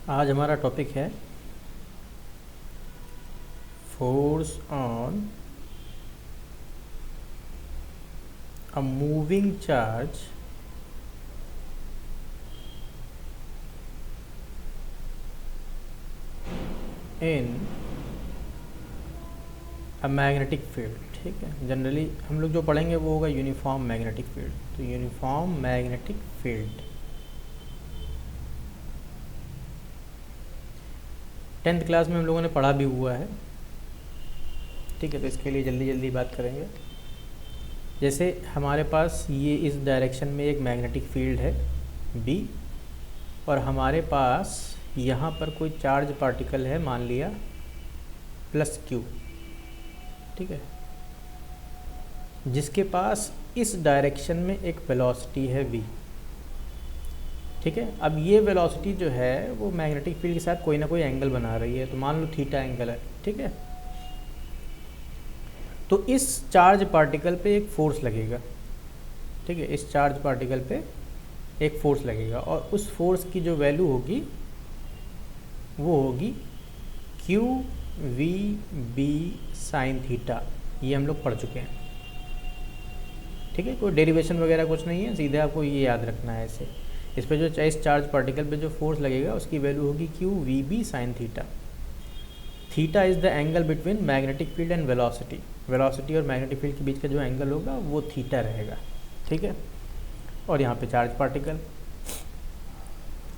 आज हमारा टॉपिक है force on a moving charge in a magnetic field. ठीक है, जनरली हम लोग जो पढ़ेंगे वो होगा यूनिफॉर्म मैग्नेटिक फील्ड। तो uniform magnetic field 10th class में हम लोगों ने पढ़ा भी हुआ है। ठीक है, तो इसके लिए जल्दी जल्दी बात करेंगे। जैसे हमारे पास ये इस डायरेक्शन में एक मैग्नेटिक फील्ड है B, और हमारे पास यहाँ पर कोई चार्ज पार्टिकल है, मान लिया +Q। ठीक है, जिसके पास इस डायरेक्शन में एक वेलोसिटी है V। ठीक है, अब ये वेलोसिटी जो है वो मैग्नेटिक फील्ड के साथ कोई ना कोई एंगल बना रही है, तो मान लो थीटा एंगल है। ठीक है, तो इस चार्ज पार्टिकल पे एक फोर्स लगेगा। ठीक है, इस चार्ज पार्टिकल पे एक फोर्स लगेगा, और उस फोर्स की जो वैल्यू होगी वो होगी QVB साइन थीटा। ये हम लोग पढ़ चुके हैं। ठीक है, कोई डेरिवेशन वगैरह कुछ नहीं है, सीधे आपको ये याद रखना है। ऐसे इस पे जो इस चार्ज पार्टिकल पे जो फोर्स लगेगा उसकी वैल्यू होगी QVB sine theta. Theta is the angle between magnetic field and velocity. Velocity और मैग्नेटिक फील्ड के बीच का जो एंगल होगा वो थीटा रहेगा। ठीक है, और यहाँ पे चार्ज पार्टिकल।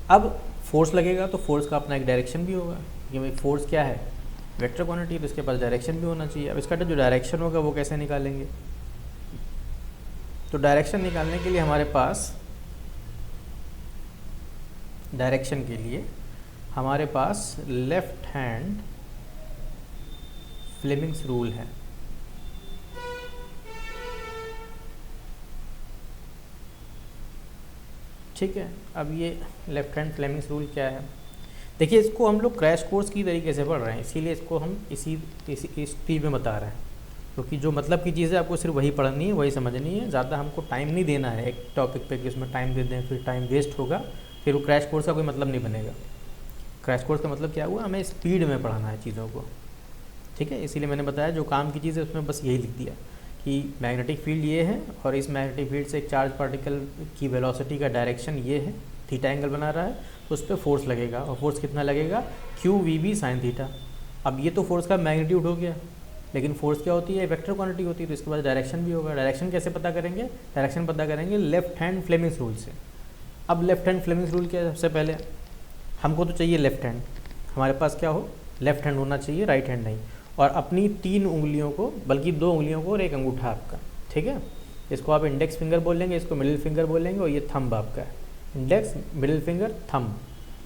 अब फोर्स लगेगा तो फोर्स का अपना एक डायरेक्शन भी होगा, कि भाई फोर्स क्या है, वेक्टर क्वांटिटी, तो इसके पास डायरेक्शन भी होना चाहिए। अब इसका जो डायरेक्शन होगा वो कैसे निकालेंगे? तो डायरेक्शन निकालने के लिए हमारे पास लेफ्ट हैंड फ्लेमिंग्स रूल है। ठीक है, अब ये लेफ्ट हैंड फ्लेमिंग्स रूल क्या है? देखिए, इसको हम लोग क्रैश कोर्स की तरीके से पढ़ रहे हैं, इसीलिए इसको हम इस स्पीड में बता रहे हैं, क्योंकि जो मतलब की चीज़ है आपको सिर्फ वही पढ़नी है, वही समझनी है। ज़्यादा हमको टाइम नहीं देना है एक टॉपिक पे कि उसमें टाइम दे दें, फिर टाइम वेस्ट होगा, फिर वो क्रैश कोर्स का कोई मतलब नहीं बनेगा। क्रैश कोर्स का मतलब क्या हुआ, हमें स्पीड में पढ़ाना है चीज़ों को। ठीक है, इसीलिए मैंने बताया जो काम की चीज़ है उसमें बस यही लिख दिया कि मैग्नेटिक फील्ड ये है, और इस मैग्नेटिक फील्ड से एक चार्ज पार्टिकल की वेलोसिटी का डायरेक्शन ये है, थीटा एंगल बना रहा है, तो उस पर फोर्स लगेगा, और फोर्स कितना लगेगा? QVB sine theta. अब ये तो फोर्स का मैग्नीट्यूड हो गया, लेकिन फोर्स क्या होती है? वेक्टर क्वांटिटी होती है, तो इसके बाद डायरेक्शन भी होगा। डायरेक्शन कैसे पता करेंगे? डायरेक्शन पता करेंगे लेफ्ट हैंड फ्लेमिंग्स रूल से। अब लेफ्ट हैंड फ्लेमिंग्स रूल क्या है? सबसे पहले हमको तो चाहिए लेफ्ट हैंड, हमारे पास क्या हो, लेफ्ट हैंड होना चाहिए, राइट हैंड नहीं। और अपनी 3 उंगलियों को, बल्कि 2 उंगलियों को और एक अंगूठा आपका। ठीक है, इसको आप इंडेक्स फिंगर बोलेंगे, इसको मिडिल फिंगर बोलेंगे, और ये थंब आपका है, इंडेक्स, मिडिल फिंगर, थंब।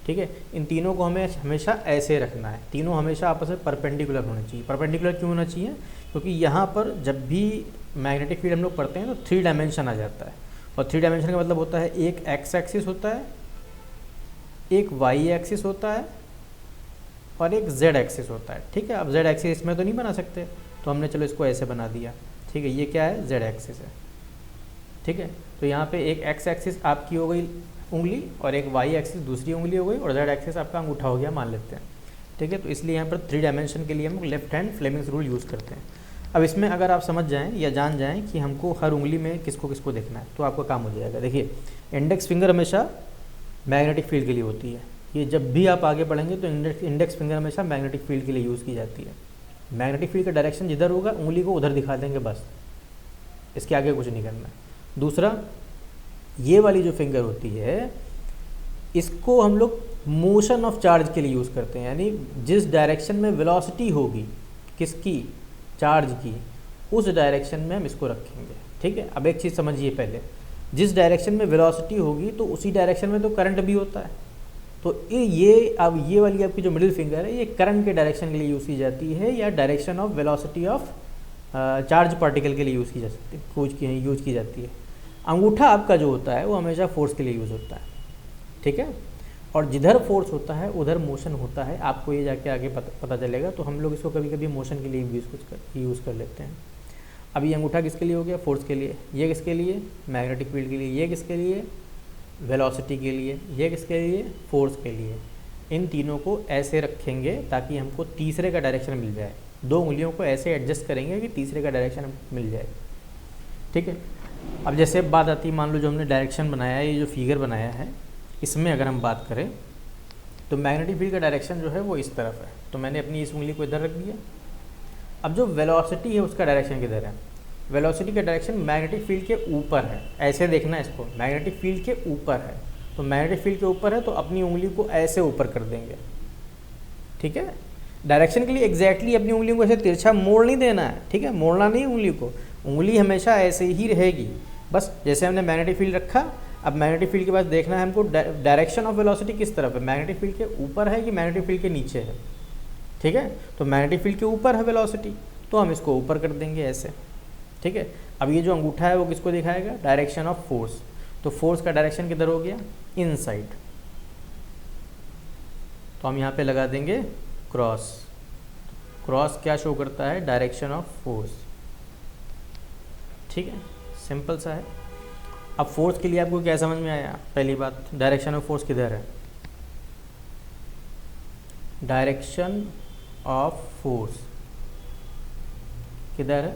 ठीक है, इन तीनों को हमें हमेशा ऐसे रखना है, तीनों हमेशा आपस में परपेंडिकुलर होने चाहिए। परपेंडिकुलर क्यों होना चाहिए? क्योंकि यहाँ पर जब भी मैग्नेटिक फील्ड हम लोग पढ़ते हैं तो 3 डायमेंशन आ जाता है, और 3 डायमेंशन का मतलब होता है एक एक्स एक्सिस होता है, एक वाई एक्सिस होता है, और एक जेड एक्सिस होता है। ठीक है, अब जेड एक्सिस इसमें तो नहीं बना सकते, तो हमने चलो इसको ऐसे बना दिया। ठीक है, ये क्या है? जेड एक्सिस है। ठीक है, तो यहाँ पे एक एक्स एक्सिस आपकी हो गई उंगली, और एक वाई एक्सिस दूसरी उंगली हो गई, और जेड एक्सिस आपका अंगूठा हो गया, मान लेते हैं। ठीक है, तो इसलिए यहाँ पर 3 डायमेंशन के लिए हम left hand Fleming's rule use करते हैं। अब इसमें अगर आप समझ जाएँ या जान जाएँ कि हमको हर उंगली में किसको किसको देखना है, तो आपका काम हो जाएगा। देखिए, इंडेक्स फिंगर हमेशा मैग्नेटिक फील्ड के लिए होती है, ये जब भी आप आगे बढ़ेंगे तो इंडेक्स फिंगर हमेशा मैग्नेटिक फील्ड के लिए यूज़ की जाती है। मैग्नेटिक फील्ड का डायरेक्शन जिधर होगा उंगली को उधर दिखा देंगे, बस, इसके आगे कुछ नहीं करना है। दूसरा, ये वाली जो फिंगर होती है इसको हम लोग मोशन ऑफ चार्ज के लिए यूज़ करते हैं, यानी जिस डायरेक्शन में वेलोसिटी होगी किसकी, चार्ज की, उस डायरेक्शन में हम इसको रखेंगे। ठीक है, अब एक चीज़ समझिए, पहले जिस डायरेक्शन में वेलोसिटी होगी तो उसी डायरेक्शन में तो करंट भी होता है, तो ये अब ये वाली आपकी जो मिडिल फिंगर है ये करंट के डायरेक्शन के लिए यूज़ की जाती है, या direction of velocity of charge particle के लिए यूज़ की जाती है। अंगूठा आपका जो होता है वो हमेशा फोर्स के लिए यूज़ होता है। ठीक है, और जिधर फोर्स होता है उधर मोशन होता है, आपको ये जाके आगे पता चलेगा। तो हम लोग इसको कभी कभी मोशन के लिए यूज़ कर लेते हैं। अब ये अंगूठा किसके लिए हो गया? फोर्स के लिए। ये किसके लिए? मैग्नेटिक फील्ड के लिए। ये किसके लिए? वेलोसिटी के लिए। ये किसके लिए? फोर्स के लिए। इन तीनों को ऐसे रखेंगे ताकि हमको तीसरे का डायरेक्शन मिल जाए। 2 उंगलियों को ऐसे एडजस्ट करेंगे कि तीसरे का डायरेक्शन मिल जाए। ठीक है, अब जैसे बात आती है, मान लो जो हमने डायरेक्शन बनाया है, ये जो फिगर बनाया है, इसमें अगर हम बात करें तो मैग्नेटिक फील्ड का डायरेक्शन जो है वो इस तरफ है। तो मैंने अपनी इस उंगली को इधर रख दिया। अब जो वेलोसिटी है उसका डायरेक्शन किधर है? वेलोसिटी का डायरेक्शन मैग्नेटिक फील्ड के ऊपर है। ऐसे देखना है इसको, मैग्नेटिक फील्ड के ऊपर है। तो मैग्नेटिक फील्ड के ऊपर है तो अपनी उंगली को ऐसे ऊपर कर देंगे। ठीक है, डायरेक्शन के लिए एग्जैक्टली अपनी उंगली को ऐसे तिरछा मोड़ नहीं देना है। ठीक है, मोड़ना नहीं उंगली को, उंगली हमेशा ऐसे ही रहेगी। बस जैसे हमने मैग्नेटिक फील्ड रखा, अब मैग्नेटिक फील्ड के पास देखना है हमको डायरेक्शन ऑफ वेलोसिटी किस तरफ है, मैग्नेटिक फील्ड के ऊपर है कि मैग्नेटिक फील्ड के नीचे है। ठीक है, तो मैग्नेटिक फील्ड के ऊपर है वेलोसिटी, तो हम इसको ऊपर कर देंगे ऐसे। ठीक है, अब ये जो अंगूठा है वो किसको दिखाएगा? Direction of force. तो फोर्स का डायरेक्शन किधर हो गया? इनसाइड। तो हम यहाँ पे लगा देंगे क्रॉस। क्रॉस क्या शो करता है? Direction of force. ठीक है, सिंपल सा है। अब फोर्स के लिए आपको क्या समझ में आया? पहली बात, डायरेक्शन ऑफ फोर्स किधर है? डायरेक्शन ऑफ फोर्स किधर है?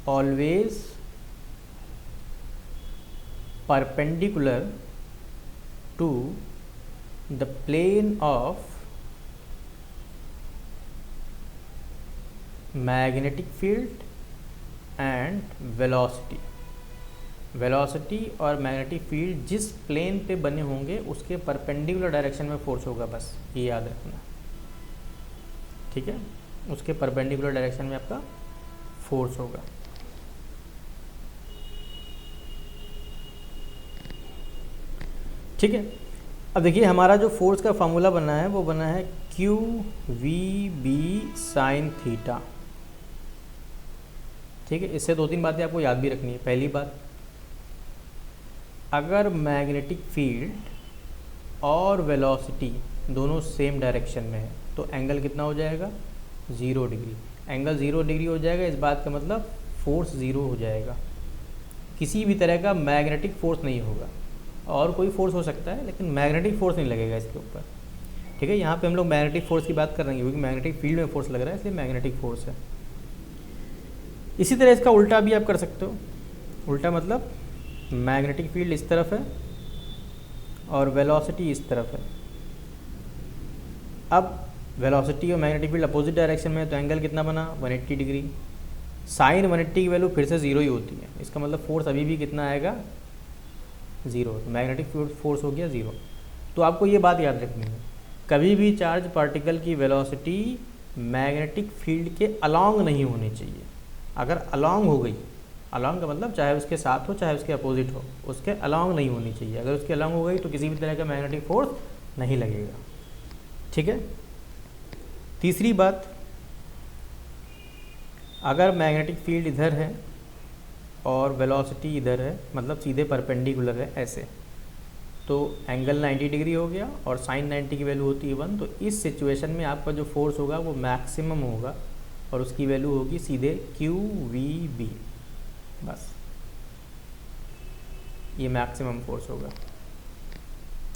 Always perpendicular to the plane of magnetic field and velocity. Velocity और मैग्नेटिक फील्ड जिस प्लेन पे बने होंगे उसके परपेंडिकुलर डायरेक्शन में फोर्स होगा, बस ये याद रखना। ठीक है, उसके परपेंडिकुलर डायरेक्शन में आपका फोर्स होगा। ठीक है, अब देखिए हमारा जो फोर्स का फार्मूला बना है वो बना है Q V B sine theta. ठीक है, इससे 2-3 बातें आपको याद भी रखनी है। पहली बात, अगर मैग्नेटिक फील्ड और वेलोसिटी दोनों सेम डायरेक्शन में है तो एंगल कितना हो जाएगा? 0 डिग्री। एंगल 0 डिग्री हो जाएगा, इस बात का मतलब फोर्स 0 हो जाएगा। किसी भी तरह का मैग्नेटिक फोर्स नहीं होगा, और कोई फोर्स हो सकता है लेकिन मैग्नेटिक फोर्स नहीं लगेगा इसके ऊपर। ठीक है, यहाँ पे हम लोग मैग्नेटिक फोर्स की बात कर रहे हैं क्योंकि मैग्नेटिक फील्ड में फोर्स लग रहा है, इसलिए मैग्नेटिक फोर्स है। इसी तरह इसका उल्टा भी आप कर सकते हो। उल्टा मतलब मैग्नेटिक फील्ड इस तरफ है और वेलोसिटी इस तरफ है। अब वेलोसिटी और मैग्नेटिक फील्ड अपोजिट डायरेक्शन में है तो एंगल कितना बना? 180 डिग्री। साइन 180 की वैल्यू फिर से 0 ही होती है, इसका मतलब फोर्स अभी भी कितना आएगा? 0। मैग्नेटिक फोर्स हो गया 0। तो आपको ये बात याद रखनी है, कभी भी चार्ज पार्टिकल की वेलोसिटी मैग्नेटिक फील्ड के अलोंग नहीं होनी चाहिए। अगर अलोंग हो गई, अलोंग का मतलब चाहे उसके साथ हो चाहे उसके अपोजिट हो, उसके अलोंग नहीं होनी चाहिए। अगर उसके अलोंग हो गई तो किसी भी तरह का मैग्नेटिक फोर्स नहीं लगेगा। ठीक है, तीसरी बात, अगर मैग्नेटिक फील्ड इधर है और वेलोसिटी इधर है, मतलब सीधे परपेंडिकुलर है ऐसे, तो एंगल 90 डिग्री हो गया और साइन 90 की वैल्यू होती है 1। तो इस सिचुएशन में आपका जो फोर्स होगा वो मैक्सिमम होगा और उसकी वैल्यू होगी सीधे क्यू वी बी। बस ये मैक्सिमम फोर्स होगा।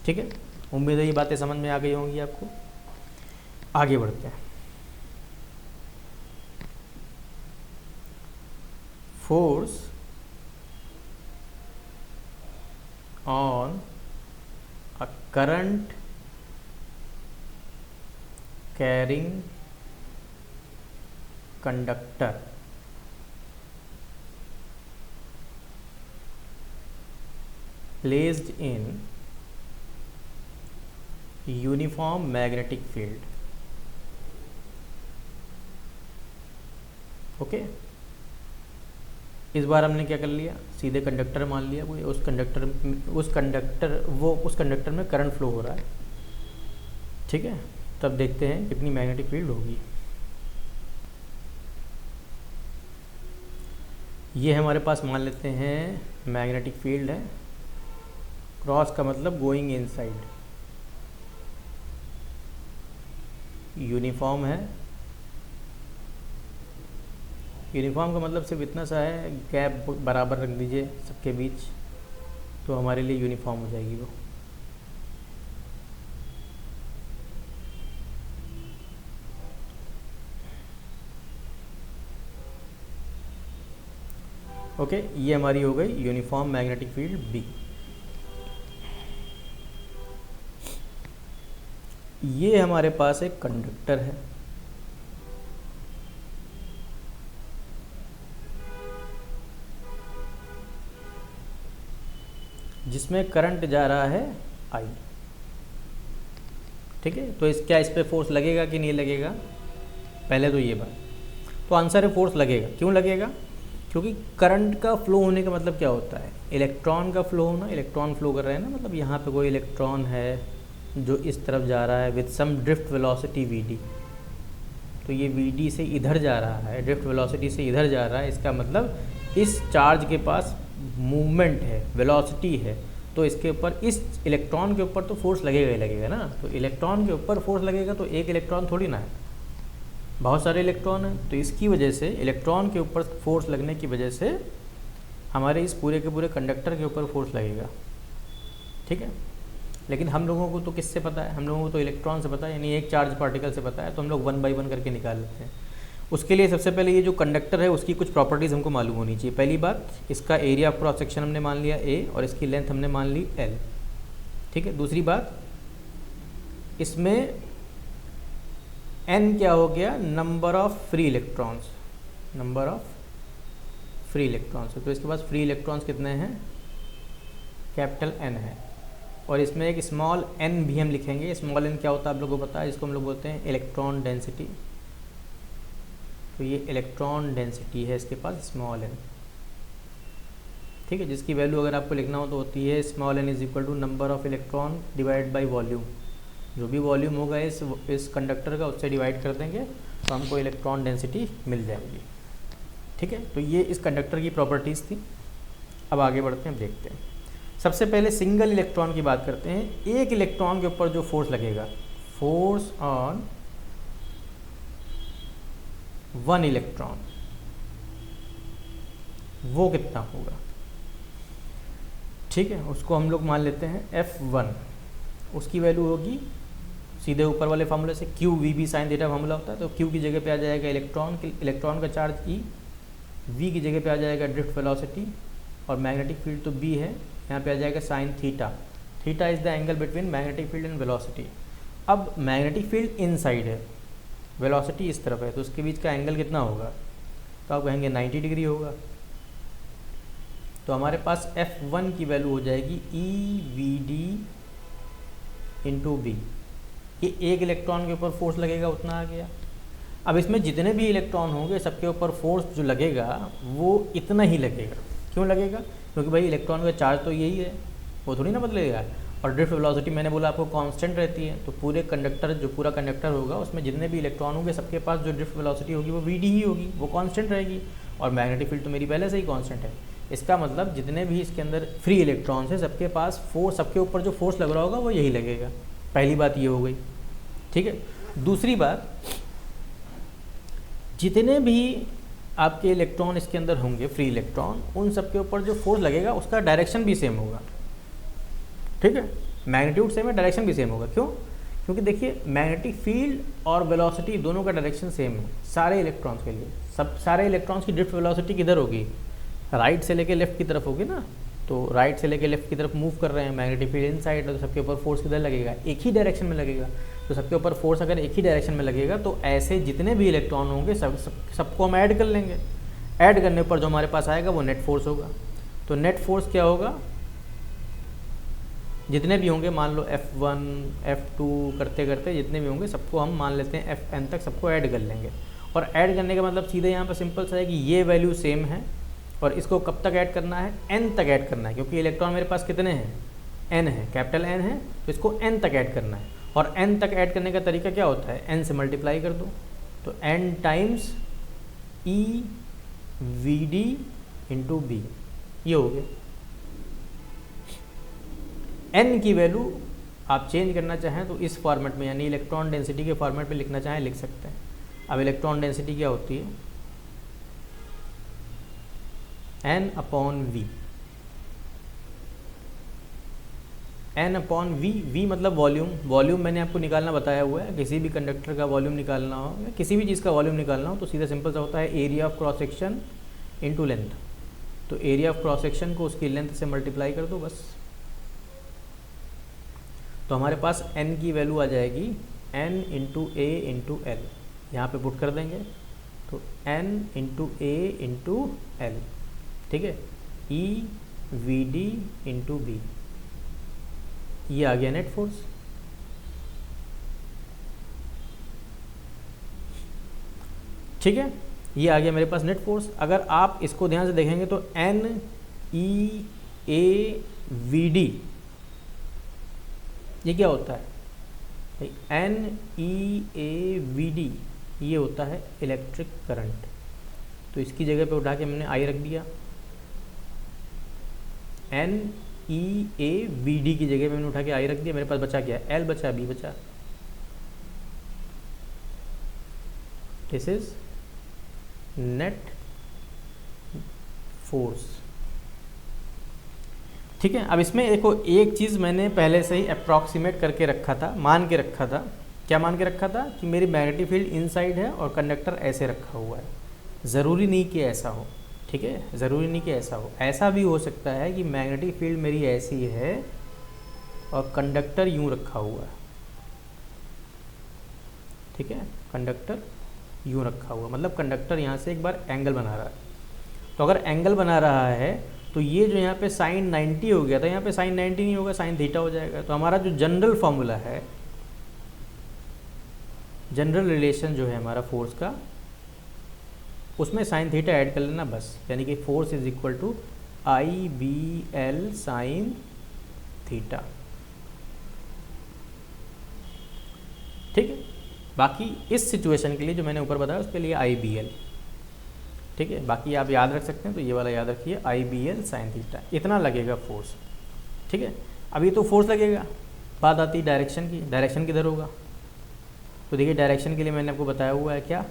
ठीक है, उम्मीद है ये बातें समझ में आ गई होंगी आपको। आगे बढ़ते हैं। Force on a current carrying conductor placed in uniform magnetic field. Okay, इस बार हमने क्या कर लिया? सीधे कंडक्टर मान लिया कोई, उस कंडक्टर में करंट फ्लो हो रहा है। ठीक है, तब देखते हैं कितनी मैग्नेटिक फील्ड होगी। ये हमारे पास मान लेते हैं मैग्नेटिक फील्ड है। क्रॉस का मतलब गोइंग इनसाइड। यूनिफॉर्म है, यूनिफॉर्म का मतलब सिर्फ इतना सा है, गैप बराबर रख दीजिए सबके बीच, तो हमारे लिए यूनिफॉर्म हो जाएगी वो। ओके, ये हमारी हो गई यूनिफॉर्म मैग्नेटिक फील्ड बी। ये हमारे पास एक कंडक्टर है, जिसमें करंट जा रहा है आई। ठीक है, तो क्या इस पे फोर्स लगेगा कि नहीं लगेगा? पहले तो ये बात, तो आंसर है फोर्स लगेगा। क्यों लगेगा? क्योंकि करंट का फ्लो होने का मतलब क्या होता है? इलेक्ट्रॉन का फ्लो होना। इलेक्ट्रॉन फ्लो कर रहे हैं ना, मतलब यहाँ पे कोई इलेक्ट्रॉन है जो इस तरफ जा रहा है with some drift velocity V, तो ये वी से इधर जा रहा है, ड्रिफ्ट वेलोसिटी से इधर जा रहा है। इसका मतलब इस चार्ज के पास मूवमेंट है, वेलोसिटी है, तो इसके ऊपर, इस इलेक्ट्रॉन के ऊपर तो फोर्स लगेगा ही लगेगा ना। तो इलेक्ट्रॉन के ऊपर फोर्स लगेगा तो एक इलेक्ट्रॉन थोड़ी ना है, बहुत सारे इलेक्ट्रॉन हैं। तो इसकी वजह से इलेक्ट्रॉन के ऊपर फोर्स लगने की वजह से हमारे इस पूरे के पूरे कंडक्टर के ऊपर फोर्स लगेगा। ठीक है, लेकिन हम लोगों को तो किससे पता है? हम लोगों को तो इलेक्ट्रॉन से पता है, यानी एक चार्ज पार्टिकल से पता है, तो हम लोग 1 बाय 1 करके निकाल लेते हैं। उसके लिए सबसे पहले ये जो कंडक्टर है उसकी कुछ प्रॉपर्टीज़ हमको मालूम होनी चाहिए। पहली बात, इसका एरिया ऑफ क्रॉस सेक्शन हमने मान लिया a और इसकी लेंथ हमने मान ली l। ठीक है, दूसरी बात, इसमें n क्या हो गया? Number of free electrons, number of free electrons है। तो इसके पास फ्री इलेक्ट्रॉन्स कितने हैं? कैपिटल N है। और इसमें एक स्मॉल n भी हम लिखेंगे। स्मॉल n क्या होता है आप लोगों को पता है? इसको हम लोग बोलते हैं इलेक्ट्रॉन डेंसिटी। तो ये इलेक्ट्रॉन डेंसिटी है इसके पास, स्मॉल n। ठीक है, जिसकी वैल्यू अगर आपको लिखना हो तो होती है small n is equal to number of electron divide by volume. जो भी वॉल्यूम होगा इस कंडक्टर का, उससे डिवाइड कर देंगे तो हमको इलेक्ट्रॉन डेंसिटी मिल जाएगी। ठीक है, तो ये इस कंडक्टर की प्रॉपर्टीज़ थी। अब आगे बढ़ते हैं, देखते हैं। सबसे पहले सिंगल इलेक्ट्रॉन की बात करते हैं। एक इलेक्ट्रॉन के ऊपर जो फोर्स लगेगा, फोर्स ऑन 1 इलेक्ट्रॉन, वो कितना होगा? ठीक है, उसको हम लोग मान लेते हैं F1। उसकी वैल्यू होगी सीधे ऊपर वाले फार्मूले से, Q V B sine theta formula होता है। तो क्यू की जगह पे आ जाएगा इलेक्ट्रॉन का चार्ज ई, वी की जगह पे आ जाएगा ड्रिफ्ट वेलोसिटी, और मैग्नेटिक फील्ड तो बी है, यहाँ पे आ जाएगा sine theta. Theta is the angle between magnetic field and velocity. अब मैग्नेटिक फील्ड इनसाइड है, वेलोसिटी इस तरफ है, तो उसके बीच का एंगल कितना होगा? तो आप कहेंगे 90 डिग्री होगा। तो हमारे पास F1 की वैल्यू हो जाएगी EVD इंटू बी। ये एक इलेक्ट्रॉन के ऊपर फोर्स लगेगा उतना आ गया। अब इसमें जितने भी इलेक्ट्रॉन होंगे सबके ऊपर फोर्स जो लगेगा वो इतना ही लगेगा। क्यों लगेगा? क्योंकि भाई इलेक्ट्रॉन का चार्ज तो यही है, वो थोड़ी ना बदलेगा। और ड्रिफ्ट वेलोसिटी मैंने बोला आपको कांस्टेंट रहती है, तो पूरे कंडक्टर, जो पूरा कंडक्टर होगा उसमें जितने भी इलेक्ट्रॉन होंगे सबके पास जो ड्रिफ्ट वेलोसिटी होगी वो VD ही होगी, वो कांस्टेंट रहेगी। और मैग्नेटिक फील्ड तो मेरी पहले से ही कांस्टेंट है। इसका मतलब जितने भी इसके अंदर फ्री इलेक्ट्रॉन्स हैं सबके पास फोर्स, सबके ऊपर जो फोर्स लग रहा होगा वो यही लगेगा। पहली बात ये हो गई। ठीक है, दूसरी बात, जितने भी आपके इलेक्ट्रॉन इसके अंदर होंगे फ्री इलेक्ट्रॉन, उन सब के ऊपर जो फोर्स लगेगा उसका डायरेक्शन भी सेम होगा। ठीक है, मैग्नीट्यूड सेम है, डायरेक्शन भी सेम होगा। क्यों? क्योंकि देखिए मैग्नेटिक फील्ड और वेलोसिटी दोनों का डायरेक्शन सेम है सारे इलेक्ट्रॉन्स के लिए। सब सारे इलेक्ट्रॉन्स की ड्रिफ्ट वेलोसिटी किधर होगी? राइट से लेके लेफ्ट की तरफ होगी ना। तो राइट से लेके लेफ्ट की तरफ मूव कर रहे हैं, मैग्नेटिक फील्ड इनसाइड है, तो सबके ऊपर फोर्स किधर लगेगा? एक ही डायरेक्शन में लगेगा। तो सबके ऊपर फोर्स अगर एक ही डायरेक्शन में लगेगा तो ऐसे जितने भी इलेक्ट्रॉन होंगे सबको हम ऐड कर लेंगे। ऐड करने पर जो हमारे पास आएगा वो नेट फोर्स होगा। तो नेट फोर्स क्या होगा? जितने भी होंगे, मान लो F1 F2 करते करते जितने भी होंगे सबको हम मान लेते हैं Fn तक, सबको ऐड कर लेंगे। और ऐड करने का मतलब सीधे यहाँ पर सिंपल सा है कि ये वैल्यू सेम है और इसको कब तक ऐड करना है? n तक ऐड करना है, क्योंकि इलेक्ट्रॉन मेरे पास कितने हैं? n है, कैपिटल N है, तो इसको n तक ऐड करना है। और n तक ऐड करने का तरीका क्या होता है? n से मल्टीप्लाई कर दो, तो n times EVD into B, ये हो गया। n की वैल्यू आप चेंज करना चाहें तो इस फॉर्मेट में, यानी इलेक्ट्रॉन डेंसिटी के फॉर्मेट में लिखना चाहें लिख सकते हैं। अब इलेक्ट्रॉन डेंसिटी क्या होती है? n upon v। n upon v, v मतलब वॉल्यूम। वॉल्यूम मैंने आपको निकालना बताया हुआ है। किसी भी कंडक्टर का वॉल्यूम निकालना हो या किसी भी चीज़ का वॉल्यूम निकालना हो तो सीधा सिंपल सा होता है area of cross section into length. तो एरिया ऑफ क्रॉस सेक्शन को उसकी लेंथ से मल्टीप्लाई कर दो बस। तो हमारे पास n की वैल्यू आ जाएगी n into A into L, यहाँ पर पुट कर देंगे तो n into A into L, ठीक है, E V D into B, ये आ गया नेट फोर्स। ठीक है, ये आ गया मेरे पास नेट फोर्स। अगर आप इसको ध्यान से देखेंगे तो N E A V D ये क्या होता है, N E A V D ये होता है इलेक्ट्रिक करंट। तो इसकी जगह पे उठा के मैंने आई रख दिया, N E A V D की जगह मैंने उठा के आई रख दिया, मेरे पास बचा क्या, एल बचा, बी बचा। This is net force. ठीक है, अब इसमें देखो एक चीज़ मैंने पहले से ही अप्रॉक्सीमेट करके रखा था, मान के रखा था। क्या मान के रखा था कि मेरी मैग्नेटिक फील्ड इनसाइड है और कंडक्टर ऐसे रखा हुआ है। ज़रूरी नहीं कि ऐसा हो, ठीक है, ज़रूरी नहीं कि ऐसा हो। ऐसा भी हो सकता है कि मैग्नेटिक फील्ड मेरी ऐसी है और कंडक्टर यूँ रखा हुआ है, ठीक है, कंडक्टर यूँ रखा हुआ, मतलब कंडक्टर यहाँ से एक बार एंगल बना रहा है। तो अगर एंगल बना रहा है तो ये जो यहाँ पे साइन 90 हो गया था, यहाँ पे साइन 90 नहीं होगा, साइन थीटा हो जाएगा। तो हमारा जो जनरल फॉर्मूला है, जनरल रिलेशन जो है हमारा फोर्स का, उसमें साइन थीटा ऐड कर लेना बस, यानी कि force is equal to I B L sine theta. ठीक है, बाकी इस सिचुएशन के लिए जो मैंने ऊपर बताया उसके लिए आई बी एल, ठीक है, बाकी आप याद रख सकते हैं तो ये वाला याद रखिए, आई बी एल साइन थीटा, इतना लगेगा फोर्स। ठीक है, अभी तो फोर्स लगेगा, बात आती है डायरेक्शन की। डायरेक्शन किधर होगा, तो देखिए डायरेक्शन के लिए मैंने आपको बताया हुआ है क्या,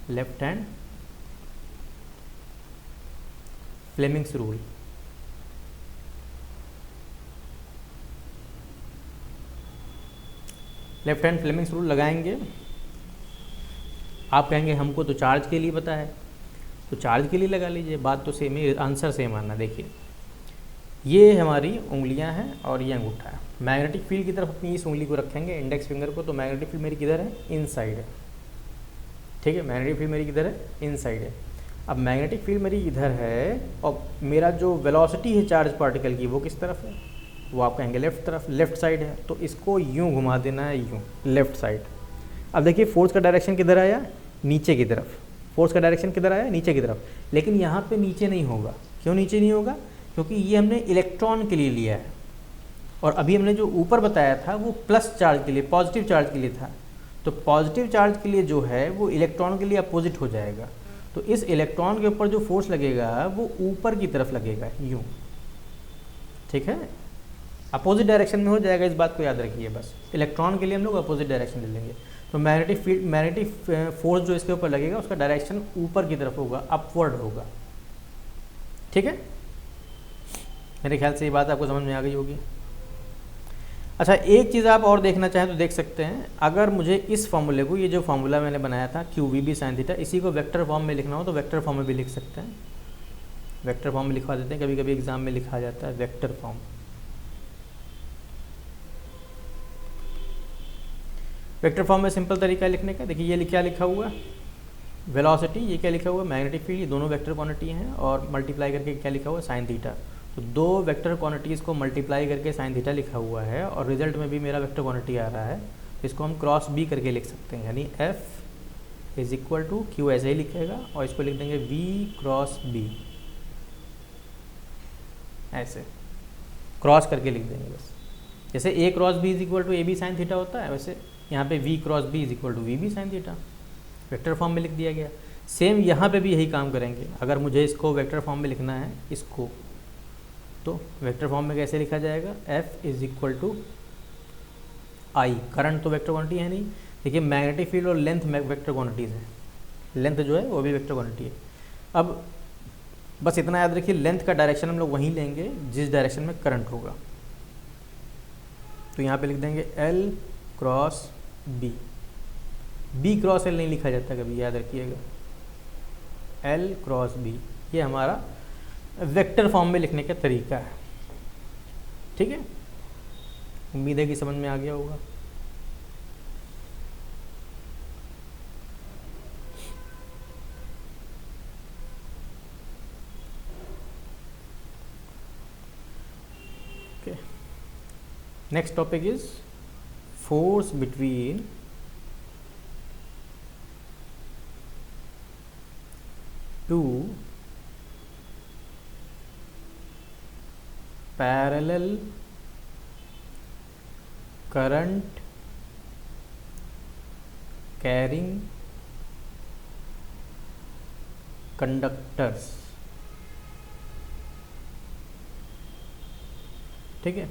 left hand Fleming's rule. Left hand Fleming's rule लगाएंगे। आप कहेंगे हमको तो चार्ज के लिए पता है, तो चार्ज के लिए लगा लीजिए, बात तो सेम ही, आंसर सेम आना। देखिए ये हमारी उंगलियां हैं और ये अंगूठा है। मैग्नेटिक फील्ड की तरफ अपनी इस उंगली को रखेंगे, इंडेक्स फिंगर को, तो मैग्नेटिक फील्ड मेरी किधर है, इनसाइड है। ठीक है, मैग्नेटिक फील्ड मेरी किधर है, इनसाइड है। अब मैग्नेटिक फील्ड मेरी इधर है और मेरा जो वेलोसिटी है चार्ज पार्टिकल की वो किस तरफ है, वो आप कहेंगे लेफ्ट तरफ, लेफ्ट साइड है। तो इसको यूँ घुमा देना है, यूँ लेफ्ट साइड। अब देखिए फोर्स का डायरेक्शन किधर आया, नीचे की तरफ। फोर्स का डायरेक्शन किधर आया, नीचे की तरफ। लेकिन यहाँ पे नीचे नहीं होगा, क्यों नीचे नहीं होगा, क्योंकि ये हमने इलेक्ट्रॉन के लिए लिया है और अभी हमने जो ऊपर बताया था वो प्लस चार्ज के लिए, पॉजिटिव चार्ज के लिए था। तो पॉजिटिव चार्ज के लिए जो है वो इलेक्ट्रॉन के लिए अपोजिट हो जाएगा। तो इस इलेक्ट्रॉन के ऊपर जो फोर्स लगेगा वो ऊपर की तरफ लगेगा, यूँ। ठीक है, अपोजिट डायरेक्शन में हो जाएगा, इस बात को याद रखिए बस। इलेक्ट्रॉन के लिए हम लोग अपोजिट डायरेक्शन ले लेंगे। तो मैग्नेटिक फील्ड, मैग्नेटिक फोर्स जो इसके ऊपर लगेगा उसका डायरेक्शन ऊपर की तरफ होगा, अपवर्ड होगा। ठीक है, मेरे ख्याल से ये बात आपको समझ में आ गई होगी। अच्छा, एक चीज़ आप और देखना चाहें तो देख सकते हैं। अगर मुझे इस फॉर्मूले को, ये जो फॉर्मूला मैंने बनाया था Q V B sine theta, इसी को वेक्टर फॉर्म में लिखना हो तो वेक्टर फॉर्म में भी लिख सकते हैं। वेक्टर फॉर्म में लिखवा देते हैं, कभी कभी एग्जाम में लिखा जाता है वेक्टर फॉर्म। वेक्टर फॉर्म में सिंपल तरीका लिखने का, देखिए ये क्या लिखा हुआ, वेलोसिटी, ये क्या लिखा हुआ, मैग्नेटिक फील्ड, ये दोनों वेक्टर क्वांटिटी हैं और मल्टीप्लाई करके क्या लिखा हुआ, साइन थीटा। तो दो वेक्टर क्वांटिटीज़ को मल्टीप्लाई करके साइन थीटा लिखा हुआ है और रिजल्ट में भी मेरा वेक्टर क्वांटिटी आ रहा है। तो इसको हम क्रॉस बी करके लिख सकते हैं, यानी F is equal to Q, ऐसे ही लिखेगा और इसको लिख देंगे वी क्रॉस बी, ऐसे क्रॉस करके लिख देंगे बस। जैसे A cross B is equal to A B sine theta होता है, वैसे यहाँ पे v cross B is equal to V B sine theta, vector form में लिख दिया गया। सेम यहाँ पे भी यही काम करेंगे। अगर मुझे इसको वेक्टर फॉर्म में लिखना है इसको, तो वेक्टर फॉर्म में कैसे लिखा जाएगा, f is equal to I, current तो वेक्टर क्वांटिटी है नहीं। देखिए मैग्नेटिक फील्ड और लेंथ वेक्टर क्वांटिटीज़ है, लेंथ जो है वो भी वेक्टर क्वांटिटी है। अब बस इतना याद रखिए, लेंथ का डायरेक्शन हम लोग वहीं लेंगे जिस डायरेक्शन में करंट होगा। तो यहाँ पे लिख देंगे L cross B, B cross L नहीं लिखा जाता कभी, याद रखिएगा, L क्रॉस बी। ये हमारा वेक्टर फॉर्म में लिखने का तरीका है। ठीक है, उम्मीद है कि समझ में आ गया होगा। Okay, next topic is force between two parallel current carrying conductors। ठीक है,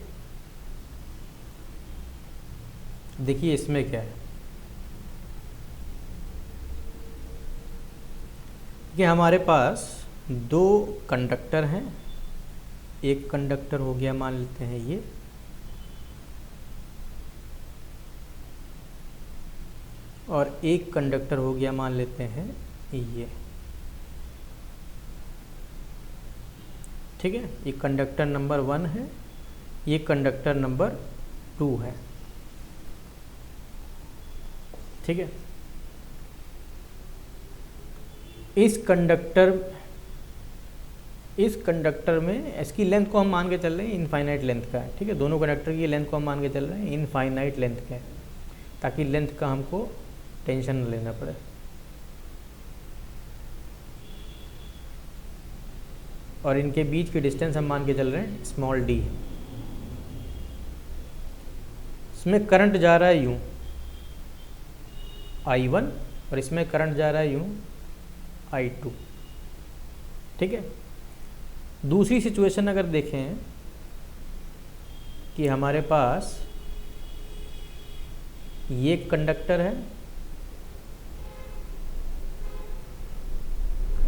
देखिए इसमें क्या है कि हमारे पास दो कंडक्टर हैं। एक कंडक्टर हो गया मान लेते हैं ये, और एक कंडक्टर हो गया मान लेते हैं ये। ठीक है, ये कंडक्टर नंबर 1 है, ये कंडक्टर नंबर 2 है। ठीक है, इस कंडक्टर में इसकी लेंथ को हम मान के चल रहे हैं इनफाइनाइट लेंथ का है। ठीक है, दोनों कंडक्टर की लेंथ को हम मान के चल रहे हैं इनफाइनाइट लेंथ का है, ताकि लेंथ का हमको टेंशन न लेना पड़े। और इनके बीच की डिस्टेंस हम मान के चल रहे हैं स्मॉल डी। इसमें करंट जा रहा है यूँ I1, और इसमें करंट जा रहा है यूँ I2। ठीक है, दूसरी सिचुएशन अगर देखें कि हमारे पास ये कंडक्टर है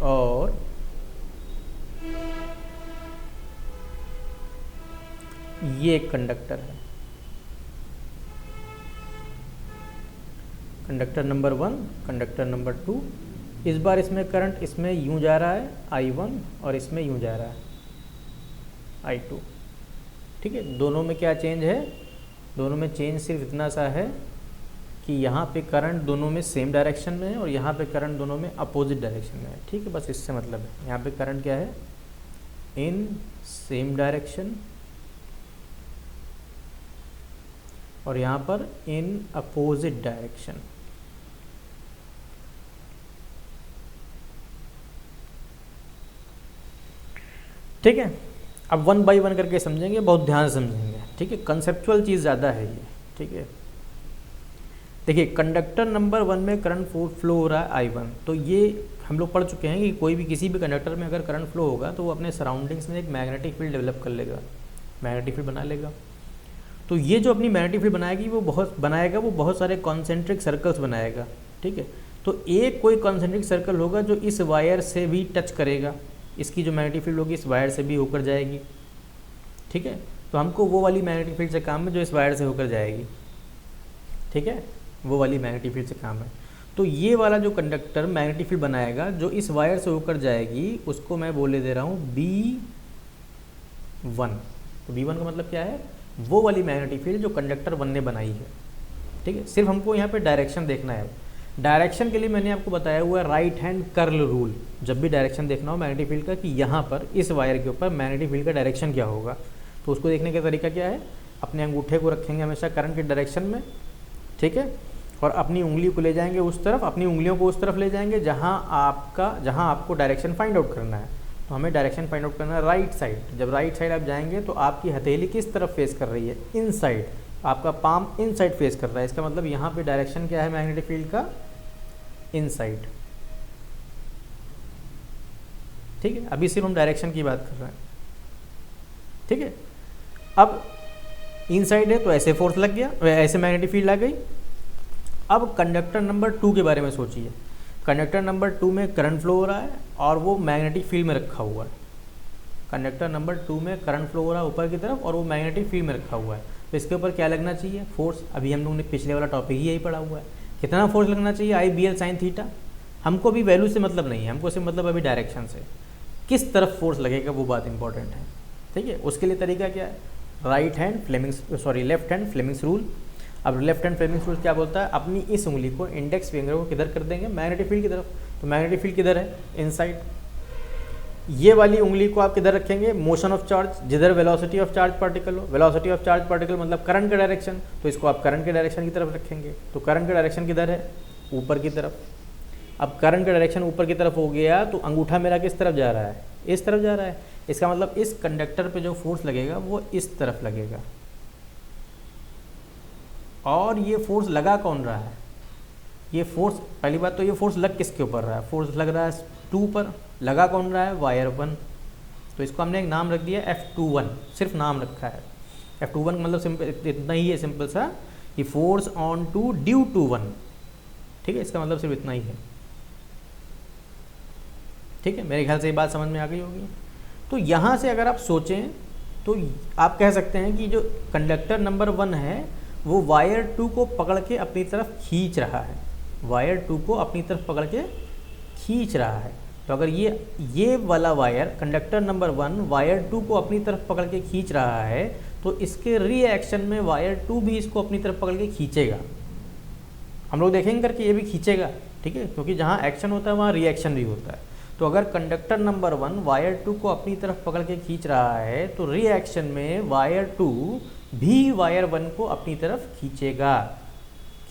और ये कंडक्टर है, कंडक्टर नंबर 1, कंडक्टर नंबर 2। इस बार इसमें करंट इसमें यूं जा रहा है I1, और इसमें यूं जा रहा है I2। ठीक है, दोनों में क्या चेंज है? दोनों में चेंज सिर्फ इतना सा है कि यहाँ पे करंट दोनों में सेम डायरेक्शन में है, और यहाँ पे करंट दोनों में अपोजिट डायरेक्शन में है। ठीक है, बस इससे मतलब है यहाँ पे करंट क्या है, इन सेम डायरेक्शन, और यहाँ पर इन अपोजिट डायरेक्शन। ठीक है, अब 1 बाई 1 करके समझेंगे, बहुत ध्यान से समझेंगे। ठीक है, कंसेप्चुअल चीज़ ज़्यादा है ये। ठीक है, देखिए कंडक्टर नंबर 1 में करंट फ्लो हो रहा है I1। तो ये हम लोग पढ़ चुके हैं कि कोई भी किसी भी कंडक्टर में अगर करंट फ्लो होगा तो वो अपने सराउंडिंग्स में एक मैग्नेटिक फील्ड डेवलप कर लेगा, मैग्नेटिक फील्ड बना लेगा। तो ये जो अपनी मैग्नेटिक फील्ड बनाएगी वो बहुत सारे कॉन्सेंट्रिक सर्कल्स बनाएगा। ठीक है, तो एक कोई कॉन्सेंट्रिक सर्कल होगा जो इस वायर से भी टच करेगा, इसकी जो मैग्नेटिक फील्ड होगी इस वायर से भी होकर जाएगी। ठीक है, तो हमको वो वाली मैग्नेटिक फील्ड से काम है जो इस वायर से होकर जाएगी। ठीक है, वो वाली मैग्नेटिक फील्ड से काम है। तो ये वाला जो कंडक्टर मैग्नेटिक फील्ड बनाएगा जो इस वायर से होकर जाएगी, उसको मैं बोले दे रहा हूँ B1। तो B1 का मतलब क्या है, वो वाली मैग्नेटिक फील्ड जो कंडक्टर 1 ने बनाई है। ठीक है, सिर्फ हमको यहाँ पे डायरेक्शन देखना है। डायरेक्शन के लिए मैंने आपको बताया हुआ है राइट हैंड कर्ल रूल। जब भी डायरेक्शन देखना हो मैग्नेटिक फील्ड का कि यहाँ पर इस वायर के ऊपर मैग्नेटिक फील्ड का डायरेक्शन क्या होगा, तो उसको देखने का तरीका क्या है, अपने अंगूठे को रखेंगे हमेशा करंट के डायरेक्शन में। ठीक है, और अपनी उंगली को ले जाएंगे उस तरफ, अपनी उंगलियों को उस तरफ ले जाएंगे जहाँ आपको डायरेक्शन फाइंड आउट करना है। तो हमें डायरेक्शन फाइंड आउट करना है राइट साइड। जब राइट साइड आप जाएंगे तो आपकी हथेली किस तरफ फेस कर रही है, इन साइड। आपका पाम इन साइड फेस कर रहा है, इसका मतलब यहाँ पे डायरेक्शन क्या है मैग्नेटिक फील्ड का, इन साइड। ठीक है, अभी सिर्फ हम डायरेक्शन की बात कर रहे हैं। ठीक है, अब इन साइड है तो ऐसे फोर्स लग गया, ऐसे मैग्नेटिक फील्ड आ गई। अब कंडक्टर नंबर 2 के बारे में सोचिए। कंडक्टर नंबर 2 में करंट फ्लो हो रहा है और वो मैग्नेटिक फील्ड में रखा हुआ है। कंडक्टर नंबर 2 में करंट फ्लो हो रहा है ऊपर की तरफ और वो मैग्नेटिक फील्ड में रखा हुआ है। तो इसके ऊपर क्या लगना चाहिए, फोर्स। अभी हम लोगों ने पिछले वाला टॉपिक ही यही पढ़ा हुआ है। कितना फोर्स लगना चाहिए, I BL sin थीटा। हमको भी वैल्यू से मतलब नहीं है, हमको सिर्फ मतलब अभी डायरेक्शन से किस तरफ फोर्स लगेगा वो बात इंपॉर्टेंट है, ठीक है। उसके लिए तरीका क्या है, लेफ्ट हैंड फ्लेमिंग्स रूल। अब लेफ्ट हैंड फ्लेमिंग्स रूल क्या बोलता है, अपनी इस उंगली को, इंडेक्स फिंगर को किधर कर देंगे, मैग्नेटिक फील्ड की तरफ। तो मैग्नेटिक फील्ड किधर है, इनसाइड। ये वाली उंगली को आप किधर रखेंगे, मोशन ऑफ चार्ज, जिधर वेलोसिटी ऑफ चार्ज पार्टिकल हो। वेलोसिटी ऑफ चार्ज पार्टिकल मतलब करंट का डायरेक्शन, तो इसको आप करंट के डायरेक्शन की तरफ रखेंगे। तो करंट का डायरेक्शन किधर है, ऊपर की तरफ। अब करंट का डायरेक्शन ऊपर की तरफ हो गया तो अंगूठा मेरा किस तरफ जा रहा है, इस तरफ जा रहा है। इसका मतलब इस कंडक्टर पे जो फोर्स लगेगा वो इस तरफ लगेगा। और ये फोर्स लगा कौन रहा है, ये फोर्स, पहली बात तो ये फोर्स लग किसके ऊपर रहा है, फोर्स लग रहा है 2 पर। लगा कौन रहा है, वायर 1। तो इसको हमने एक नाम रख दिया F21, सिर्फ नाम रखा है। F21 मतलब सिंपल इतना ही है, सिंपल सा, कि force on two due to 1, ठीक है। इसका मतलब सिर्फ इतना ही है, ठीक है। मेरे ख्याल से ये बात समझ में आ गई होगी। तो यहाँ से अगर आप सोचें तो आप कह सकते हैं कि जो कंडक्टर नंबर 1 है वो वायर 2 को पकड़ के अपनी तरफ खींच रहा है, वायर 2 को अपनी तरफ पकड़ के खींच रहा है। तो अगर ये वाला वायर, कंडक्टर नंबर 1 वायर 2 को अपनी तरफ पकड़ के खींच रहा है, तो इसके रिएक्शन में वायर 2 भी इसको अपनी तरफ पकड़ के खींचेगा। हम लोग देखेंगे करके ये भी खींचेगा, ठीक है, क्योंकि जहाँ एक्शन होता है वहाँ रिएक्शन भी होता है। तो अगर कंडक्टर नंबर 1 वायर 2 को अपनी तरफ पकड़ के खींच रहा है तो रिएक्शन में वायर 2 भी वायर 1 को अपनी तरफ खींचेगा।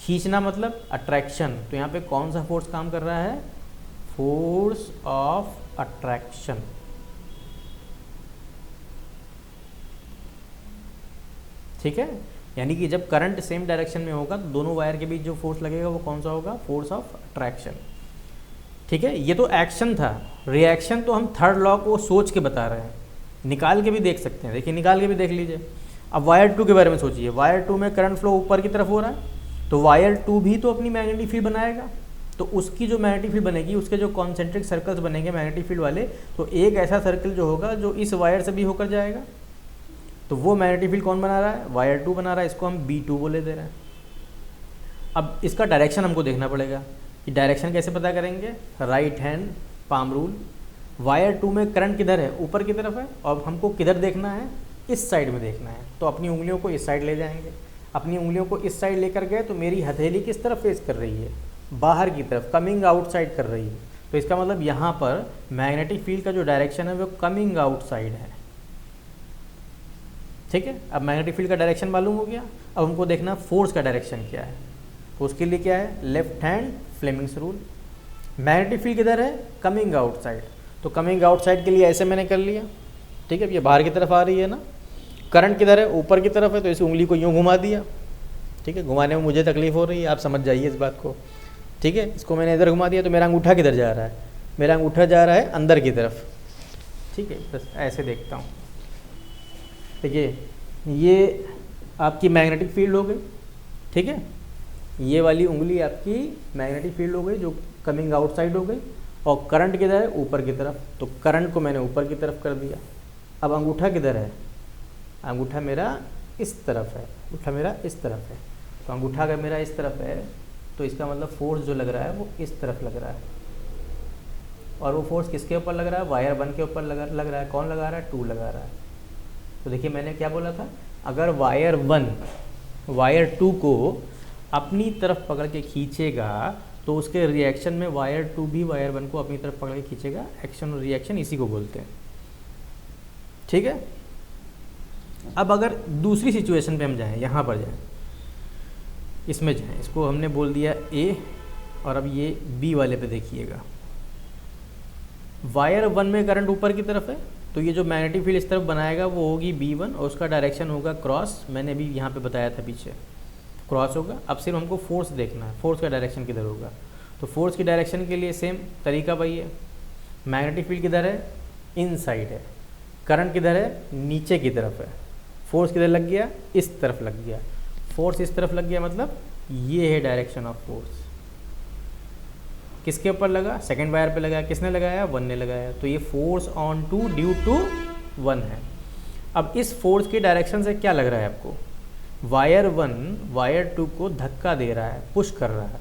खींचना मतलब अट्रैक्शन। तो यहाँ पे कौन सा फोर्स काम कर रहा है, फोर्स ऑफ अट्रैक्शन, ठीक है। यानी कि जब करंट सेम डायरेक्शन में होगा तो दोनों वायर के बीच जो फोर्स लगेगा वो कौन सा होगा, फोर्स ऑफ अट्रैक्शन, ठीक है। ये तो एक्शन था। रिएक्शन तो हम थर्ड लॉ को सोच के बता रहे हैं, निकाल के भी देख सकते हैं। देखिए निकाल के भी देख लीजिए। अब वायर 2 के बारे में सोचिए, वायर 2 में करंट फ्लो ऊपर की तरफ हो रहा है, तो वायर 2 भी तो अपनी मैग्नेटिक फील्ड बनाएगा। तो उसकी जो मैग्नेटिक फील्ड बनेगी, उसके जो कॉन्सेंट्रिक सर्कल्स बनेंगे मैग्नेटिक फील्ड वाले, तो एक ऐसा सर्कल जो होगा जो इस वायर से भी होकर जाएगा, तो वो मैग्नेटिक फील्ड कौन बना रहा है, वायर 2 बना रहा है। इसको हम B2 बोले दे रहे हैं। अब इसका डायरेक्शन हमको देखना पड़ेगा कि डायरेक्शन कैसे पता करेंगे, right hand palm rule. Wire 2 में करंट किधर है, ऊपर की तरफ है, और हमको किधर देखना है, इस साइड में देखना है। तो अपनी उंगलियों को इस साइड ले जाएंगे। अपनी उंगलियों को इस साइड लेकर गए तो मेरी हथेली किस तरफ फेस कर रही है, बाहर की तरफ, कमिंग आउटसाइड कर रही है। तो इसका मतलब यहाँ पर मैग्नेटिक फील्ड का जो डायरेक्शन है वो कमिंग आउटसाइड है, ठीक है। अब मैग्नेटिक फील्ड का डायरेक्शन मालूम हो गया। अब हमको देखना फोर्स का डायरेक्शन क्या है। तो उसके लिए क्या है, left hand Fleming's rule. Magnetic field किधर है, कमिंग आउटसाइड। तो कमिंग आउटसाइड के लिए ऐसे मैंने कर लिया, ठीक है। ये बाहर की तरफ आ रही है ना, करंट किधर है, ऊपर की तरफ है, तो इस उंगली को यूँ घुमा दिया, ठीक है। घुमाने में मुझे तकलीफ हो रही है, आप समझ जाइए इस बात को, ठीक है। इसको मैंने इधर घुमा दिया तो मेरा अंगूठा किधर जा रहा है, मेरा अंगूठा जा रहा है अंदर की तरफ, ठीक है। बस ऐसे देखता हूँ, देखिए ये आपकी मैग्नेटिक फील्ड हो गई, ठीक है। ये वाली उंगली आपकी मैग्नेटिक फील्ड हो गई जो कमिंग आउटसाइड हो गई, और करंट किधर है, ऊपर की तरफ। तो करंट को मैंने ऊपर की तरफ कर दिया। अब अंगूठा किधर है, अंगूठा मेरा इस तरफ है, अंगूठा मेरा इस तरफ है। तो अंगूठा अगर मेरा इस तरफ है तो इसका मतलब फोर्स जो लग रहा है वो इस तरफ लग रहा है। और वो फोर्स किसके ऊपर लग रहा है, वायर 1 के ऊपर लग रहा है। कौन लगा रहा है, 2 लगा रहा है। तो देखिए मैंने क्या बोला था, अगर वायर 1 वायर 2 को अपनी तरफ पकड़ के खींचेगा तो उसके रिएक्शन में वायर 2 भी वायर 1 को अपनी तरफ पकड़ के खींचेगा। एक्शन और रिएक्शन इसी को बोलते हैं, ठीक है। अब अगर दूसरी सिचुएशन पे हम जाएं, यहाँ पर जाएं, इसमें जाएं, इसको हमने बोल दिया A, और अब ये B वाले पे देखिएगा। वायर 1 में करंट ऊपर की तरफ है, तो ये जो मैग्नेटिक फील्ड इस तरफ बनाएगा वो होगी B1, और उसका डायरेक्शन होगा क्रॉस। मैंने भी यहाँ पे बताया था पीछे, क्रॉस होगा। अब सिर्फ हमको फोर्स देखना है, फोर्स का डायरेक्शन किधर होगा। तो फोर्स की डायरेक्शन के लिए सेम तरीका वही है। मैग्नेटिक फील्ड किधर है, इन साइड है। करंट किधर है, नीचे की तरफ है। फोर्स किधर लग गया, इस तरफ लग गया। फोर्स इस तरफ लग गया मतलब ये है डायरेक्शन ऑफ फोर्स। किसके ऊपर लगा, सेकंड वायर पे लगा। किसने लगाया, 1 ने लगाया। तो ये force on two due to 1 है। अब इस फोर्स की डायरेक्शन से क्या लग रहा है आपको, वायर 1 वायर 2 को धक्का दे रहा है, पुश कर रहा है,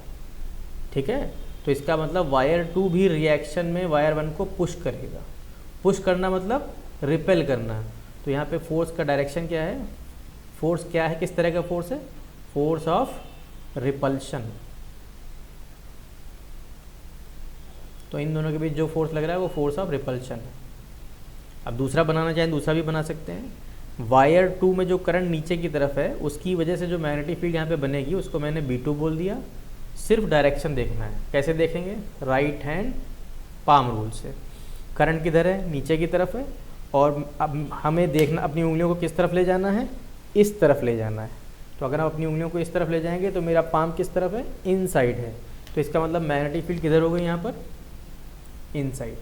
ठीक है। तो इसका मतलब वायर 2 भी रिएक्शन में वायर 1 को पुश करेगा। पुश करना मतलब रिपेल करना। तो यहाँ पे फोर्स का डायरेक्शन क्या है, फोर्स क्या है, किस तरह का फोर्स है, फोर्स ऑफ रिपल्शन। तो इन दोनों के बीच जो फोर्स लग रहा है वो फोर्स ऑफ रिपल्शन है। अब दूसरा बनाना चाहें दूसरा भी बना सकते हैं। वायर 2 में जो करंट नीचे की तरफ है उसकी वजह से जो मैग्नेटिक फील्ड यहाँ पे बनेगी उसको मैंने B2 बोल दिया। सिर्फ डायरेक्शन देखना है, कैसे देखेंगे, राइट हैंड पाम रूल से। करंट किधर है, नीचे की तरफ है, और अब हमें देखना अपनी उंगलियों को किस तरफ ले जाना है, इस तरफ ले जाना है। तो अगर हम अपनी उंगलियों को इस तरफ ले जाएंगे तो मेरा पाम किस तरफ है, इन साइड है। तो इसका मतलब मैग्नेटिक फील्ड किधर हो गई यहाँ पर, इन साइड।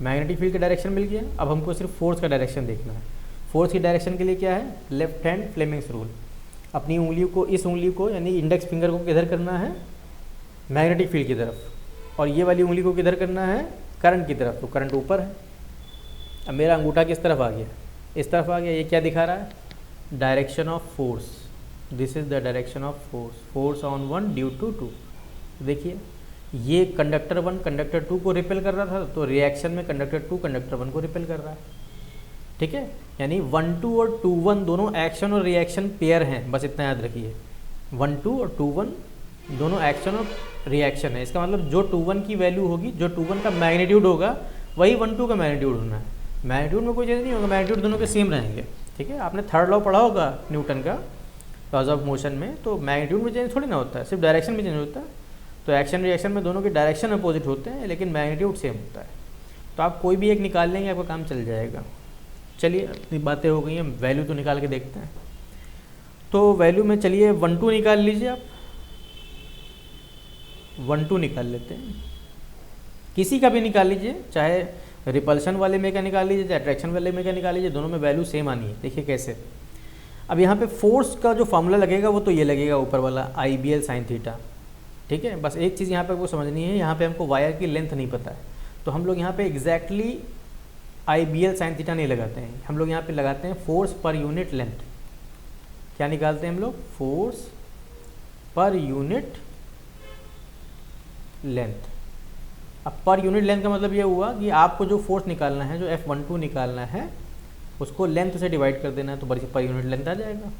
मैग्नेटिक फील्ड का डायरेक्शन मिल गया। अब हमको सिर्फ फोर्स का डायरेक्शन देखना है। फोर्स की डायरेक्शन के लिए क्या है, लेफ्ट हैंड फ्लेमिंग्स रूल। अपनी उंगली को, इस उंगली को यानी इंडेक्स फिंगर को किधर करना है, मैग्नेटिक फील्ड की तरफ, और ये वाली उंगली को किधर करना है, करंट की तरफ। तो करंट ऊपर है। अब मेरा अंगूठा किस तरफ आ गया, इस तरफ आ गया। ये क्या दिखा रहा है, direction of force. This is the direction of force, force on 1 due to 2। देखिए ये कंडक्टर 1 कंडक्टर 2 को रिपेल कर रहा था, तो रिएक्शन में कंडक्टर 2 कंडक्टर 1 को रिपेल कर रहा है। ठीक है, यानी 1-2 और 2-1 दोनों एक्शन और रिएक्शन पेयर हैं, बस इतना याद रखिए। 1-2 और 2-1 दोनों एक्शन और रिएक्शन है। इसका मतलब जो 2-1 की वैल्यू होगी, जो 2-1 का मैग्नीट्यूड होगा, वही 1-2 का मैग्नीट्यूड होना है। मैग्नीट्यूड में कोई चेंज नहीं होगा, मैग्नीट्यूड दोनों के सेम रहेंगे। ठीक है, आपने थर्ड लॉ पढ़ा होगा न्यूटन का, लॉज ऑफ मोशन में। तो मैग्नीट्यूड में चेंज थोड़ी ना होता है, सिर्फ डायरेक्शन में चेंज होता है। तो एक्शन रिएक्शन में दोनों के डायरेक्शन अपोजिट होते हैं, लेकिन मैग्नीट्यूड सेम होता है। तो आप कोई भी एक निकाल लेंगे, आपका काम चल जाएगा। चलिए इतनी बातें हो गई हैं, वैल्यू तो निकाल के देखते हैं। तो वैल्यू में चलिए 1-2 निकाल लीजिए आप, 1-2 निकाल लेते हैं। किसी का भी निकाल लीजिए, चाहे रिपल्शन वाले में का निकाल लीजिए, चाहे अट्रैक्शन वाले में का निकाल लीजिए, दोनों में वैल्यू सेम आनी है। देखिए कैसे। अब यहाँ पे फोर्स का जो फार्मूला लगेगा वो तो ये लगेगा ऊपर वाला, IBL sin थीटा। ठीक है, बस एक चीज़ यहाँ पे आपको समझनी है, यहाँ पे हमको वायर की लेंथ नहीं पता है, तो हम लोग यहाँ पे एग्जैक्टली IBL sin थीटा नहीं लगाते हैं। हम लोग यहाँ पे लगाते हैं फोर्स पर यूनिट लेंथ। क्या निकालते हैं हम लोग, फोर्स पर यूनिट लेंथ। अब पर यूनिट लेंथ का मतलब ये हुआ कि आपको जो फोर्स निकालना है, जो F12 निकालना है, उसको लेंथ से डिवाइड कर देना है, तो बड़ी पर यूनिट लेंथ आ जाएगा।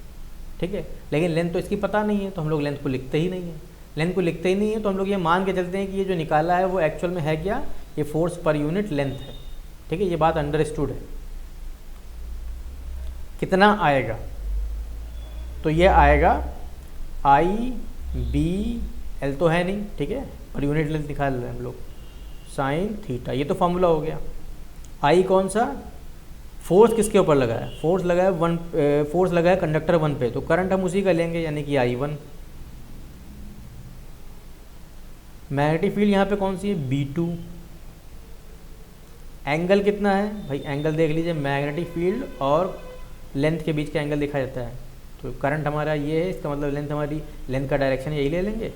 ठीक है, लेकिन लेंथ तो इसकी पता नहीं है, तो हम लोग लेंथ को लिखते ही नहीं है। लेंथ को लिखते ही नहीं है तो हम लोग ये मान के चलते हैं कि ये जो निकाला है वो एक्चुअल में है क्या, ये फोर्स पर यूनिट लेंथ है। ठीक है, ये बात अंडरस्टूड है। कितना आएगा, तो ये आएगा IBL तो है नहीं, ठीक है, पर यूनिट लेंथ निकाल रहे हैं हम लोग, साइन थीटा। ये तो फॉर्मूला हो गया। आई कौन सा, फोर्स किसके ऊपर लगा है, फोर्स लगा है फोर्स लगा है कंडक्टर 1 पे, तो करंट हम उसी का लेंगे, यानी कि I1। मैग्नेटिक फील्ड यहाँ पे कौन सी है, B2। एंगल कितना है भाई, एंगल देख लीजिए, मैग्नेटिक फील्ड और लेंथ के बीच का एंगल देखा जाता है। तो करंट हमारा ये है, इसका मतलब लेंथ हमारी, लेंथ का डायरेक्शन यही ले लेंगे,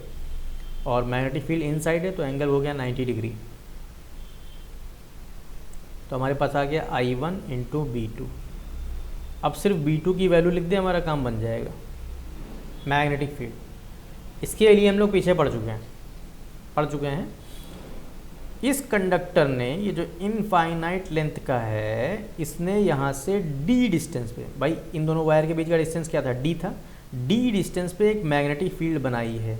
और मैग्नेटिक फील्ड इनसाइड है तो एंगल हो गया 90 डिग्री। तो हमारे पास आ गया I1 × B2। अब सिर्फ B2 की वैल्यू लिख दें, हमारा काम बन जाएगा। मैग्नेटिक फील्ड, इसके लिए हम लोग पीछे पढ़ चुके हैं। इस कंडक्टर ने, ये जो इनफाइनाइट लेंथ का है, इसने यहाँ से D डिस्टेंस पे, भाई इन दोनों वायर के बीच का डिस्टेंस क्या था, D था, D डिस्टेंस पे एक मैग्नेटिक फील्ड बनाई है।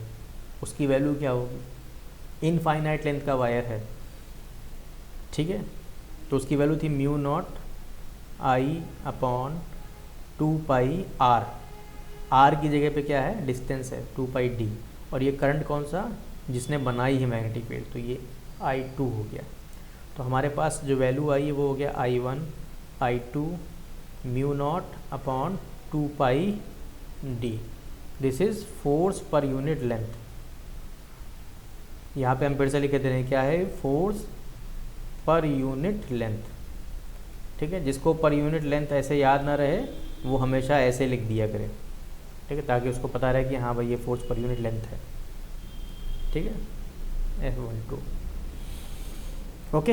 उसकी वैल्यू क्या होगी, इनफाइनाइट लेंथ का वायर है, ठीक है, तो उसकी वैल्यू थी μ0 I/2πr। r की जगह पे क्या है, डिस्टेंस है 2πd, और ये करंट कौन सा, जिसने बनाई है मैग्नेटिक फील्ड, तो ये I2 हो गया। तो हमारे पास जो वैल्यू आई है वो हो गया I1 I2 μ0 2πd। This is force per unit length. यहाँ पे हम फिर से लिख दे रहे हैं, क्या है, फोर्स पर यूनिट लेंथ। ठीक है, जिसको पर यूनिट लेंथ ऐसे याद ना रहे वो हमेशा ऐसे लिख दिया करे, ठीक है, ताकि उसको पता रहे कि हाँ भाई ये फोर्स पर यूनिट लेंथ है। ठीक है, F12। ओके,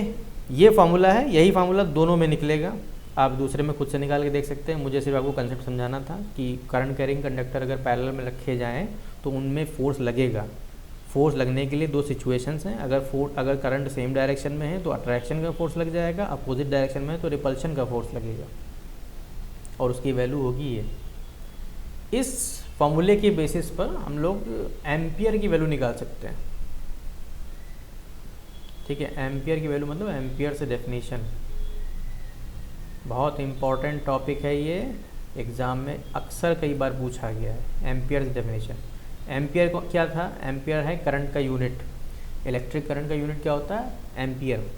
ये फार्मूला है, यही फार्मूला दोनों में निकलेगा। आप दूसरे में खुद से निकाल के देख सकते हैं, मुझे सिर्फ आपको कंसेप्ट समझाना था कि करंट कैरिंग कंडक्टर अगर पैरेलल में रखे जाएं तो उनमें फोर्स लगेगा। फोर्स लगने के लिए दो सिचुएशंस हैं। अगर करंट सेम डायरेक्शन में है तो अट्रैक्शन का फोर्स लग जाएगा, अपोजिट डायरेक्शन में है तो रिपल्शन का फोर्स लगेगा, और उसकी वैल्यू होगी ये। इस फॉर्मूले के बेसिस पर हम लोग एम्पियर की वैल्यू निकाल सकते हैं। ठीक है, एम्पियर की वैल्यू मतलब एम्पियर से डेफिनेशन। बहुत इंपॉर्टेंट टॉपिक है ये, एग्ज़ाम में अक्सर कई बार पूछा गया है। एम्पियर से डेफिनेशन, एम्पियर को क्या था? एम्पियर है करंट का यूनिट, इलेक्ट्रिक करंट का यूनिट क्या होता है? एम्पियर।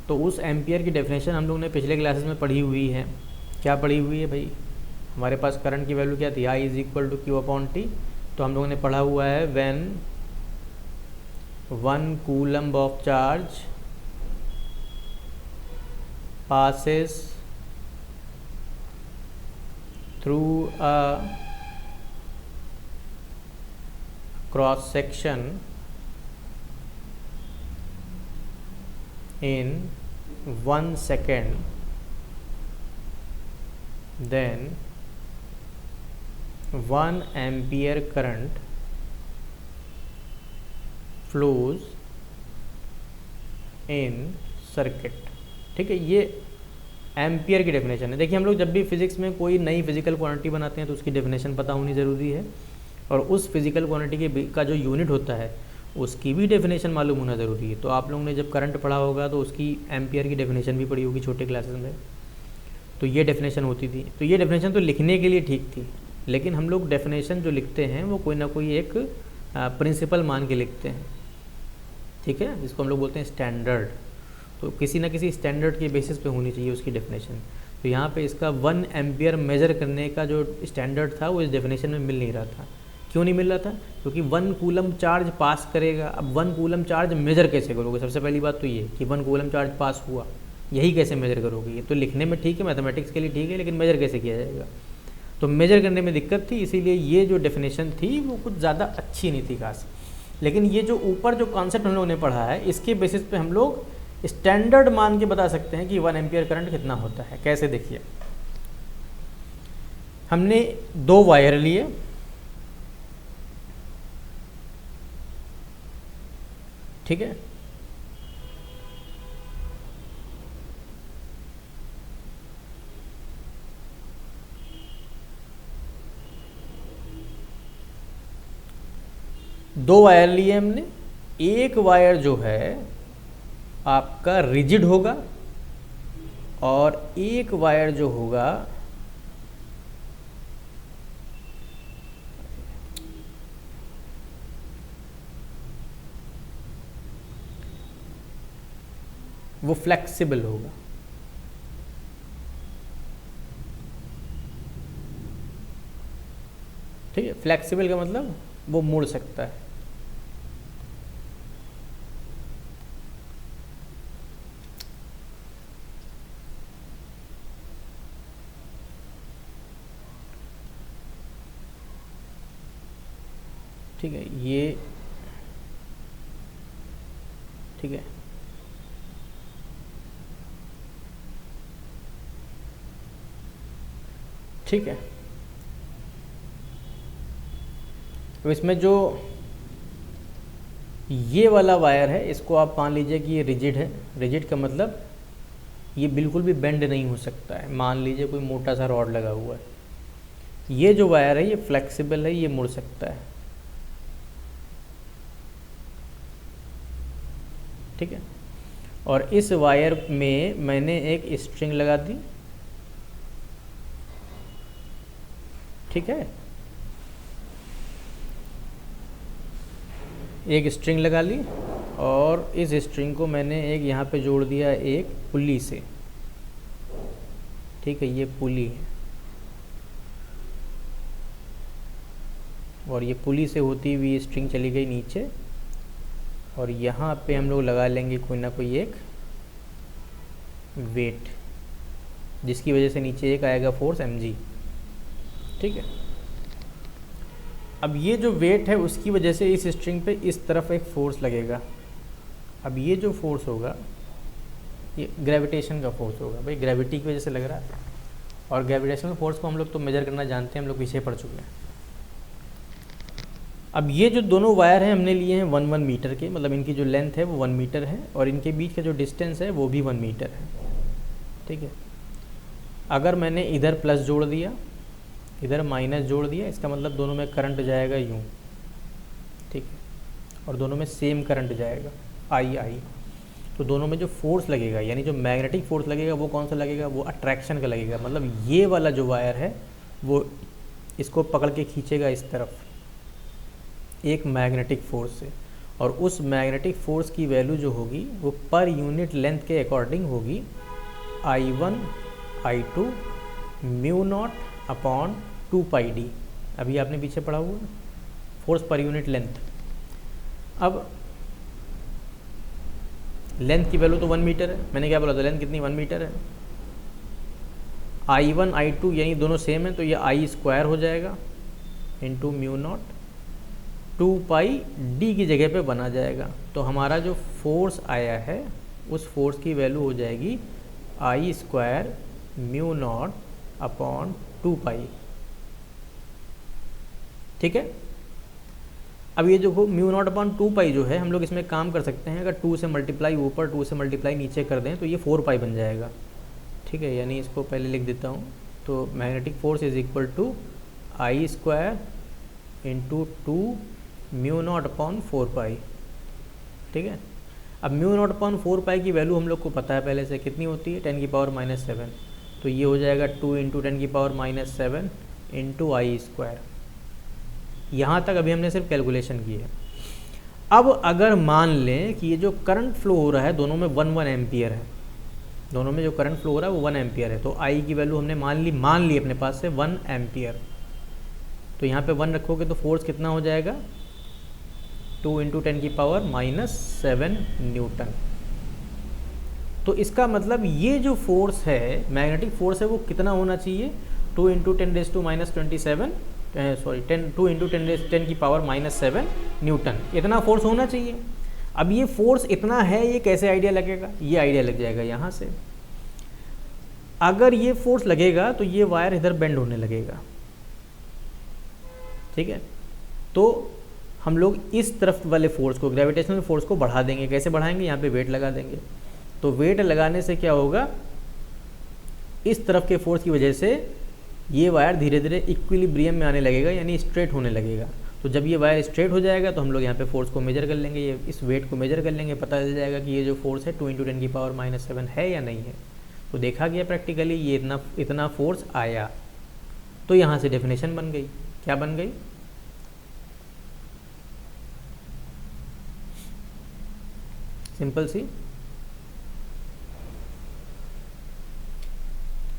तो उस एम्पियर की डेफिनेशन हम लोग ने पिछले क्लासेस में पढ़ी हुई है। क्या पढ़ी हुई है भाई? हमारे पास करंट की वैल्यू क्या थी? I is equal to Q upon T. तो हम लोगों ने पढ़ा हुआ है when 1 coulomb of charge passes through a cross section in 1 second, then 1 ampere current flows in circuit। ठीक है, ये एम्पियर की डेफिनेशन है। देखिए, हम लोग जब भी फिजिक्स में कोई नई फिजिकल क्वांटिटी बनाते हैं तो उसकी डेफिनेशन पता होनी ज़रूरी है, और उस फिजिकल क्वांटिटी का जो यूनिट होता है उसकी भी डेफिनेशन मालूम होना ज़रूरी है। तो आप लोगों ने जब करंट पढ़ा होगा तो उसकी एम्पियर की डेफिनेशन भी पढ़ी होगी छोटे क्लासेस में, तो ये डेफिनेशन होती थी। तो ये डेफिनेशन तो लिखने के लिए ठीक थी, लेकिन हम लोग डेफिनेशन जो लिखते हैं वो कोई ना कोई एक प्रिंसिपल मान के लिखते हैं। ठीक है, जिसको हम लोग बोलते हैं स्टैंडर्ड। तो किसी ना किसी स्टैंडर्ड के बेसिस पे होनी चाहिए उसकी डेफिनेशन। तो यहाँ पे इसका 1 एम्पियर मेज़र करने का जो स्टैंडर्ड था वो इस डेफिनेशन में मिल नहीं रहा था। क्यों नहीं मिल रहा था? क्योंकि 1 कूलम चार्ज पास करेगा। अब 1 कूलम चार्ज मेज़र कैसे करोगे? सबसे पहली बात तो ये कि 1 कूलम चार्ज पास हुआ, यही कैसे मेज़र करोगे? ये तो लिखने में ठीक है, मैथमेटिक्स के लिए ठीक है, लेकिन मेज़र कैसे किया जाएगा? तो मेज़र करने में दिक्कत थी, इसीलिए ये जो डेफिनेशन थी वो कुछ ज़्यादा अच्छी नहीं थी खास। लेकिन ये जो ऊपर जो कॉन्सेप्ट हम लोगों ने पढ़ा है, इसके बेसिस पे हम लोग स्टैंडर्ड मान के बता सकते हैं कि 1 एम्पियर करंट कितना होता है। कैसे? देखिए, हमने 2 वायर लिए, ठीक है, दो वायर लिए हमने। एक वायर जो है आपका रिजिड होगा और एक वायर जो होगा वो फ्लेक्सिबल होगा। ठीक है, फ्लेक्सिबल का मतलब वो मुड़ सकता है। ठीक है, ये ठीक है, ठीक है। तो इसमें जो ये वाला वायर है, इसको आप मान लीजिए कि ये रिजिड है। रिजिड का मतलब ये बिल्कुल भी बेंड नहीं हो सकता है। मान लीजिए कोई मोटा सा रॉड लगा हुआ है। ये जो वायर है ये फ्लेक्सिबल है, ये मुड़ सकता है। ठीक है, और इस वायर में मैंने एक स्ट्रिंग लगा दी। ठीक है, एक स्ट्रिंग लगा ली और इस स्ट्रिंग को मैंने एक यहाँ पे जोड़ दिया एक पुली से। ठीक है, ये पुली है और ये पुली से होती हुई स्ट्रिंग चली गई नीचे, और यहाँ पे हम लोग लगा लेंगे कोई ना कोई एक वेट, जिसकी वजह से नीचे एक आएगा फोर्स mg। ठीक है, अब ये जो वेट है उसकी वजह से इस स्ट्रिंग पे इस तरफ एक फोर्स लगेगा। अब ये जो फोर्स होगा ये ग्रेविटेशन का फोर्स होगा। भाई ग्रेविटी की वजह से लग रहा है, और ग्रेविटेशनल फोर्स को हम लोग तो मेजर करना जानते हैं, हम लोग पीछे पढ़ चुके हैं। अब ये जो दोनों वायर हैं हमने लिए हैं 1 मीटर के, मतलब इनकी जो लेंथ है वो 1 मीटर है और इनके बीच का जो डिस्टेंस है वो भी 1 मीटर है। ठीक है, अगर मैंने इधर प्लस जोड़ दिया, इधर माइनस जोड़ दिया, इसका मतलब दोनों में करंट जाएगा यूँ। ठीक है, और दोनों में सेम करंट जाएगा आई। तो दोनों में जो फोर्स लगेगा, यानी जो मैग्नेटिक फोर्स लगेगा वो कौन सा लगेगा, वो अट्रैक्शन का लगेगा। मतलब ये वाला जो वायर है वो इसको पकड़ के खींचेगा इस तरफ एक मैग्नेटिक फोर्स से, और उस मैग्नेटिक फोर्स की वैल्यू जो होगी वो पर यूनिट लेंथ के अकॉर्डिंग होगी I1 I2 mu nought upon 2πd। अभी आपने पीछे पढ़ा हुआ फोर्स पर यूनिट लेंथ। अब लेंथ की वैल्यू तो 1 मीटर है, मैंने क्या बोला था, लेंथ कितनी 1 मीटर है। I1 I2 यानी दोनों सेम है, तो ये I² हो जाएगा इंटू म्यू नॉट 2πd की जगह पे बना जाएगा। तो हमारा जो फोर्स आया है उस फोर्स की वैल्यू हो जाएगी I² म्यू नॉट अपॉन 2π। ठीक है, अब ये जो म्यू नॉट अपॉन 2π जो है हम लोग इसमें काम कर सकते हैं। अगर 2 से मल्टीप्लाई ऊपर 2 से मल्टीप्लाई नीचे कर दें तो ये 4π बन जाएगा। ठीक है, यानी इसको पहले लिख देता हूँ। तो magnetic force is equal to I² into 2 mu nought upon 4π। ठीक है, अब म्यू नॉट अपॉन 4π की वैल्यू हम लोग को पता है पहले से, कितनी होती है 10⁻⁷। तो ये हो जाएगा 2 इंटू 10⁻⁷ इंटू I²। यहाँ तक अभी हमने सिर्फ कैलकुलेशन की है। अब अगर मान लें कि ये जो करंट फ्लो हो रहा है दोनों में 1 एम्पियर है, दोनों में जो करंट फ्लो हो रहा है वो 1 एम्पियर है, तो I की वैल्यू हमने मान ली अपने पास से 1 एम्पियर। तो यहाँ पे 1 रखोगे तो फोर्स कितना हो जाएगा 2 इंटू 10⁻⁷ न्यूटन। तो इसका मतलब ये जो फोर्स है मैग्नेटिक फोर्स है वो कितना होना चाहिए 2 इंटू 10⁻⁷ न्यूटन, इतना फोर्स होना चाहिए। अब ये फोर्स इतना है, ये कैसे आइडिया लगेगा, ये आइडिया लग जाएगा यहाँ से। अगर ये फोर्स लगेगा तो ये वायर इधर बेंड होने लगेगा। ठीक है, तो हम लोग इस तरफ वाले फोर्स को, ग्रेविटेशनल फोर्स को बढ़ा देंगे। कैसे बढ़ाएंगे, यहाँ पे वेट लगा देंगे। तो वेट लगाने से क्या होगा, इस तरफ के फोर्स की वजह से ये वायर धीरे धीरे इक्विलिब्रियम में आने लगेगा, यानी स्ट्रेट होने लगेगा। तो जब ये वायर स्ट्रेट हो जाएगा तो हम लोग यहाँ पे फोर्स को मेजर कर लेंगे, ये इस वेट को मेजर कर लेंगे, पता चल जाएगा कि ये जो फोर्स है 2 इंटू 10⁻⁷ है या नहीं है। तो देखा गया प्रैक्टिकली ये इतना फोर्स आया। तो यहाँ से डेफिनेशन बन गई, क्या बन गई, simple C,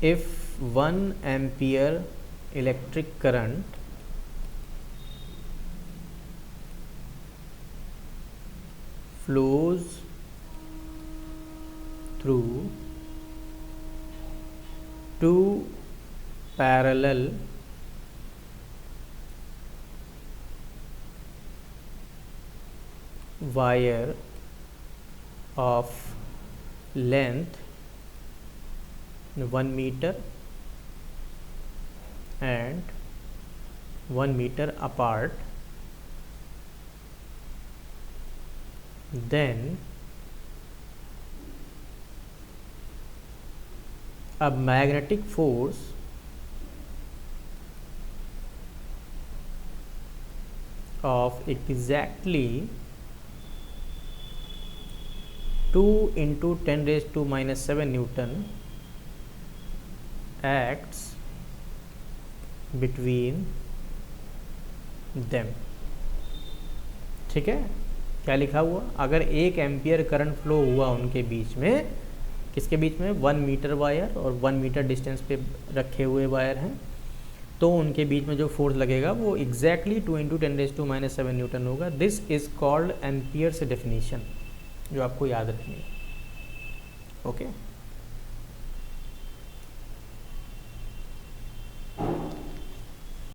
if 1 ampere electric current flows through 2 parallel wire of length 1 meter and 1 meter apart, then a magnetic force of exactly 2 into 10⁻⁷ Newton acts between them। ठीक है, क्या लिखा हुआ, अगर 1 एम्पियर करंट फ्लो हुआ उनके बीच में, किसके बीच में, 1 मीटर वायर और 1 मीटर डिस्टेंस पे रखे हुए वायर हैं, तो उनके बीच में जो फोर्स लगेगा वो एग्जैक्टली 2 इंटू 10⁻⁷ न्यूटन होगा। दिस इज कॉल्ड एम्पियर से डेफिनेशन, जो आपको याद रखनी है। ओके।